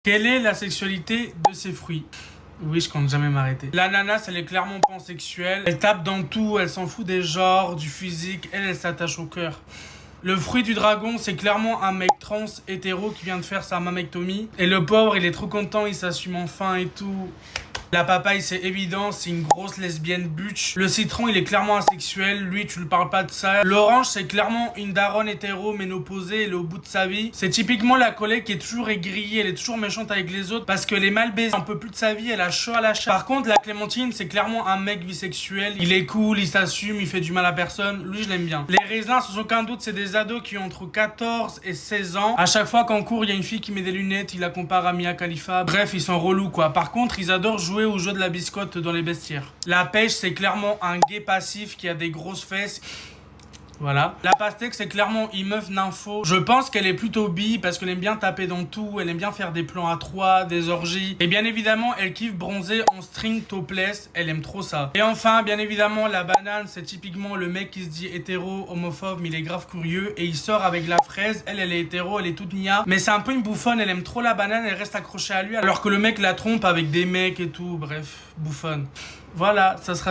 Quelle est la sexualité de ces fruits? Oui, je compte jamais m'arrêter. L'ananas, elle est clairement pansexuelle. Elle tape dans tout, elle s'en fout des genres, du physique. Elle s'attache au cœur. Le fruit du dragon, c'est clairement un mec trans hétéro qui vient de faire sa mammectomie. Et le pauvre, il est trop content, il s'assume enfin et tout. La papaye, c'est évident, c'est une grosse lesbienne butch. Le citron, il est clairement asexuel. Lui, tu lui parles pas de ça. L'orange, c'est clairement une daronne hétéro ménopausée. Elle est au bout de sa vie. C'est typiquement la collègue qui est toujours aigrie. Elle est toujours méchante avec les autres parce qu'elle est mal baisée. Un peu plus de sa vie, elle a chaud à la chatte. Par contre, la clémentine, c'est clairement un mec bisexuel. Il est cool, il s'assume, il fait du mal à personne. Lui, je l'aime bien. Les raisins, sans aucun doute, c'est des ados qui ont entre 14 et 16 ans. À chaque fois qu'en cours, il y a une fille qui met des lunettes, il la compare à Mia Khalifa. Bref, ils sont relous, quoi. Par contre, ils adorent jouer au jeu de la biscotte dans les vestiaires. La pêche, c'est clairement un gay passif qui a des grosses fesses. Voilà. La pastèque, c'est clairement une meuf nympho. Je pense qu'elle est plutôt bi parce qu'elle aime bien taper dans tout. Elle aime bien faire des plans à trois, des orgies. Et bien évidemment, elle kiffe bronzer en string topless. Elle aime trop ça. Et enfin, bien évidemment, la banane, c'est typiquement le mec qui se dit hétéro, homophobe, mais il est grave curieux. Et il sort avec la fraise. Elle est hétéro, elle est toute nia. Mais c'est un peu une bouffonne. Elle aime trop la banane. Elle reste accrochée à lui. Alors que le mec la trompe avec des mecs et tout. Bref, bouffonne. Voilà, ça sera